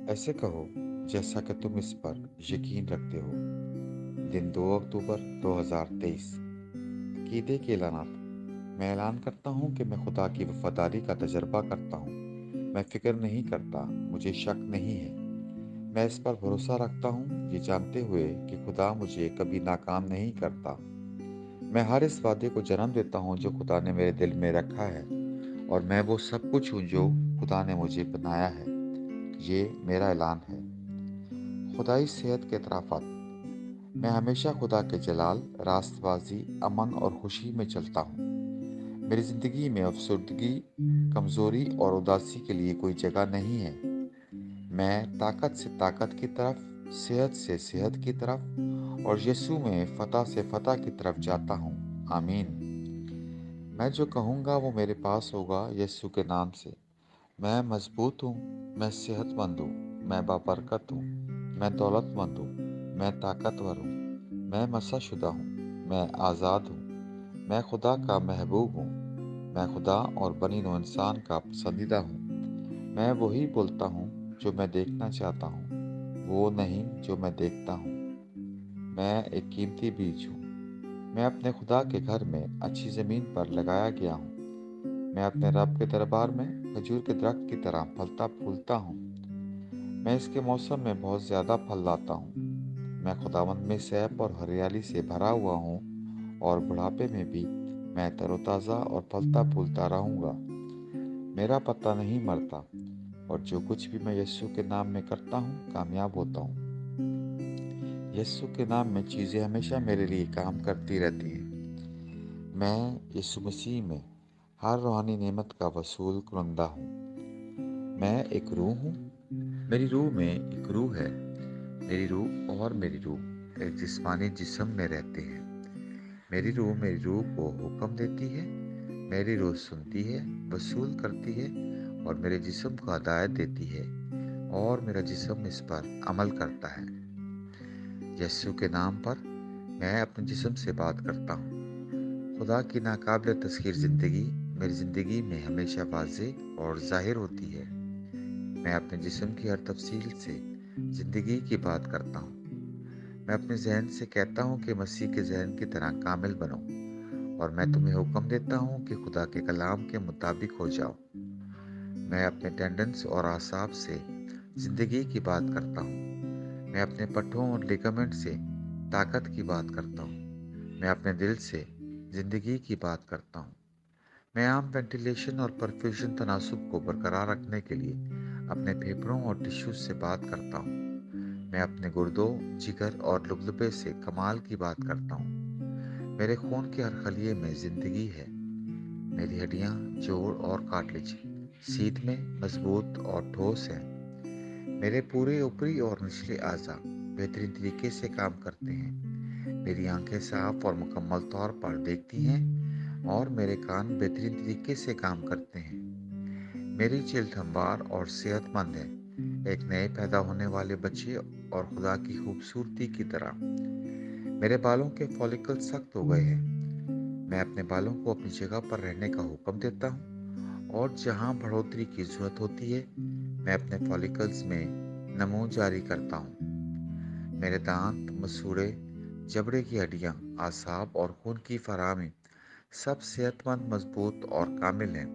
ऐसे कहो जैसा कि तुम इस पर यकीन रखते हो। दिन 2 अक्टूबर 2023। अकीदे के ऐलानात। मैं ऐलान करता हूँ कि मैं खुदा की वफादारी का तजर्बा करता हूँ। मैं फिक्र नहीं करता, मुझे शक नहीं है। मैं इस पर भरोसा रखता हूँ, ये जानते हुए कि खुदा मुझे कभी नाकाम नहीं करता। मैं हर इस वादे को जन्म देता हूँ जो खुदा ने मेरे दिल में रखा है, और मैं वो सब कुछ हूँ जो खुदा ने मुझे बनाया है। ये मेरा ऐलान है। खुदाई सेहत के इतराफ़ात। मैं हमेशा खुदा के जलाल, रास्तबाज़ी, अमन और खुशी में चलता हूँ। मेरी ज़िंदगी में अफसर्दगी, कमज़ोरी और उदासी के लिए कोई जगह नहीं है। मैं ताकत से ताकत की तरफ, सेहत से सेहत की तरफ और यीशु में फ़तह से फ़तह की तरफ जाता हूँ। आमीन। मैं जो कहूँगा वो मेरे पास होगा यीशु के नाम से। मैं मजबूत हूँ, मैं सेहतमंद हूँ, मैं बाबरकत हूँ, मैं दौलतमंद हूँ, मैं ताकतवर हूँ, मैं मसाशुदा हूँ, मैं आज़ाद हूँ, मैं खुदा का महबूब हूँ, मैं खुदा और बनी नौ इंसान का पसंदीदा हूँ। मैं वही बोलता हूँ जो मैं देखना चाहता हूँ, वो नहीं जो मैं देखता हूँ। मैं एक कीमती बीज हूँ। मैं अपने खुदा के घर में अच्छी ज़मीन पर लगाया गया हूँ। मैं अपने रब के दरबार में खजूर के दरख्त की तरह फलता फूलता हूँ। मैं इसके मौसम में बहुत ज़्यादा फल लाता हूँ। मैं खुदावंद में सैफ और हरियाली से भरा हुआ हूँ, और बुढ़ापे में भी मैं तरोताज़ा और फलता फूलता रहूँगा। मेरा पत्ता नहीं मरता, और जो कुछ भी मैं यीशु के नाम में करता हूँ कामयाब होता हूँ। यीशु के नाम में चीज़ें हमेशा मेरे लिए काम करती रहती हैं। मैं यीशु मसीह में हर रूहानी नेमत का वसूल कुरंदा हूँ। मैं एक रूह हूँ। मेरी रूह में एक रूह है। मेरी रूह और मेरी रूह एक जिस्मानी जिस्म में रहते हैं। मेरी रूह को हुक्म देती है। मेरी रूह सुनती है, वसूल करती है और मेरे जिस्म को हदायत देती है, और मेरा जिस्म इस पर अमल करता है। यीशु के नाम पर मैं अपने जिस्म से बात करता हूँ। खुदा की नाकाबिल तस्खीर ज़िंदगी मेरी ज़िंदगी में हमेशा वाज़ेह और ज़ाहिर होती है। मैं अपने जिस्म की हर तफसील से ज़िंदगी की बात करता हूँ। मैं अपने जहन से कहता हूँ कि मसीह के जहन की तरह कामिल बनो, और मैं तुम्हें हुक्म देता हूँ कि खुदा के कलाम के मुताबिक हो जाओ। मैं अपने टेंडेंस और आसाब से ज़िंदगी की बात करता हूँ। मैं अपने पट्टों और लिगामेंट से ताकत की बात करता हूँ। मैं अपने दिल से ज़िंदगी की बात करता हूँ। मैं आम वेंटिलेशन और परफ्यूजन तनासुब को बरकरार रखने के लिए अपने फेफड़ों और टिश्यूज से बात करता हूँ। मैं अपने गुर्दों, जिगर और लुबलुबे से कमाल की बात करता हूँ। मेरे खून के हर खलिए में ज़िंदगी है। मेरी हड्डियाँ, जोड़ और कार्टिलेज सीध में मजबूत और ठोस हैं। मेरे पूरे ऊपरी और निचले अज़ा बेहतरीन तरीके से काम करते हैं। मेरी आंखें साफ और मुकम्मल तौर पर देखती हैं, और मेरे कान बेहतरीन तरीके से काम करते हैं। मेरी जिल्द हमवार और सेहतमंद है, एक नए पैदा होने वाले बच्चे और खुदा की खूबसूरती की तरह। मेरे बालों के फॉलिकल सख्त हो गए हैं। मैं अपने बालों को अपनी जगह पर रहने का हुक्म देता हूँ, और जहाँ बढ़ोतरी की जरूरत होती है मैं अपने फॉलिकल्स में नमून जारी करता हूँ। मेरे दांत, मसूड़े, जबड़े की हड्डियाँ, आसाब और खून की फराहमी सब सेहतमंद, मजबूत और कामिल हैं।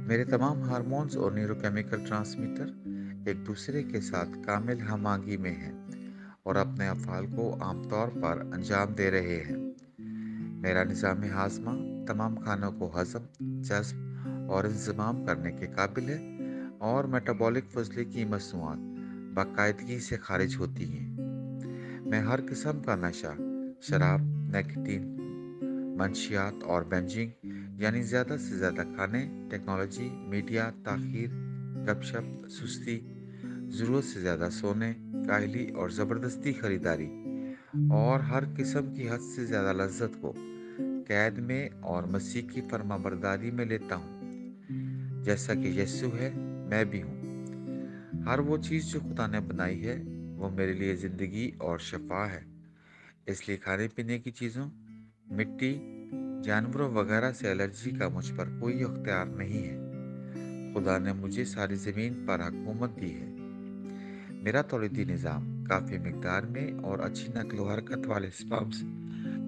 मेरे तमाम हार्मोन्स और न्यूरोकेमिकल ट्रांसमीटर एक दूसरे के साथ कामिल हम-आहंगी में हैं, और अपने अफ़आल को आमतौर पर अंजाम दे रहे हैं। मेरा निज़ाम हाज़मा तमाम खानों को हज़म, जज़्ब और इंज़माम करने के काबिल है, और मेटाबॉलिक फजले की मसनूआत बाकायदगी से खारिज होती हैं। मैं हर किस्म का नशा, शराब, निकोटीन, मंशियात और बेंजिंग यानी ज़्यादा से ज़्यादा खाने, टेक्नोलॉजी, मीडिया, ताख़ीर, गपशप, सुस्ती, ज़रूरत से ज़्यादा सोने, काहली और ज़बरदस्ती खरीदारी, और हर किस्म की हद से ज़्यादा लज्जत को कैद में और मसीह की फरमाबरदारी में लेता हूँ। जैसा कि यीशु है, मैं भी हूँ। हर वो चीज़ जो खुदा ने बनाई है वो मेरे लिए ज़िंदगी और शफा है। इसलिए खाने पीने की चीज़ों, मिट्टी, जानवरों वगैरह से एलर्जी का मुझ पर कोई अख्तियार नहीं है। खुदा ने मुझे सारी ज़मीन पर हुकूमत दी है। मेरा तौलीदी निज़ाम काफ़ी मिकदार में और अच्छी नस्ल व हरकत वाले स्पर्म्स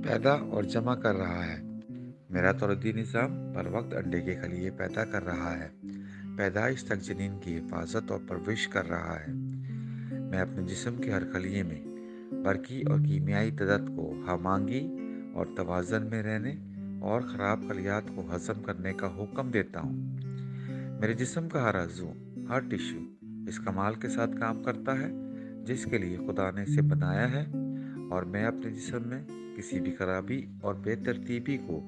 पैदा और जमा कर रहा है। मेरा तौलीदी निज़ाम बर वक्त अंडे के खलिए पैदा कर रहा है, पैदाइश तक जनीन की हिफाजत और परवरिश कर रहा है। मैं अपने जिस्म के हर खलिए में बरकी और कीमियाई तदत को हमांगी और तवाज़न में रहने और ख़राब खलियात को हज़म करने का हुक्म देता हूँ। मेरे जिस्म का हर अज़ू, हर टिश्यू इस कमाल के साथ काम करता है जिसके लिए खुदा ने इसे बनाया है, और मैं अपने जिस्म में किसी भी खराबी और बेतरतीबी को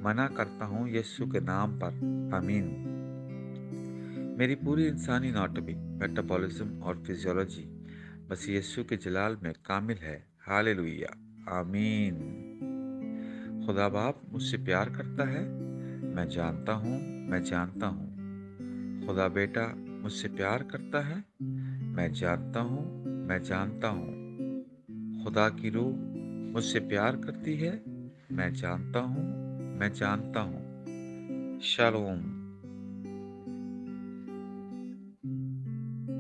मना करता हूँ यीशु के नाम पर। आमीन। मेरी पूरी इंसानी एनाटॉमी, मेटाबॉलिज्म और फिजियोलॉजी बस यीशु के जलाल में कामिल है। हालेलुया। आमीन। खुदा बाप मुझसे प्यार करता है, मैं जानता हूँ, मैं जानता हूँ। खुदा बेटा मुझसे प्यार करता है, मैं जानता हूँ, मैं जानता हूँ। खुदा की रूह मुझसे प्यार करती है, मैं जानता हूँ, मैं जानता हूँ। शालोम।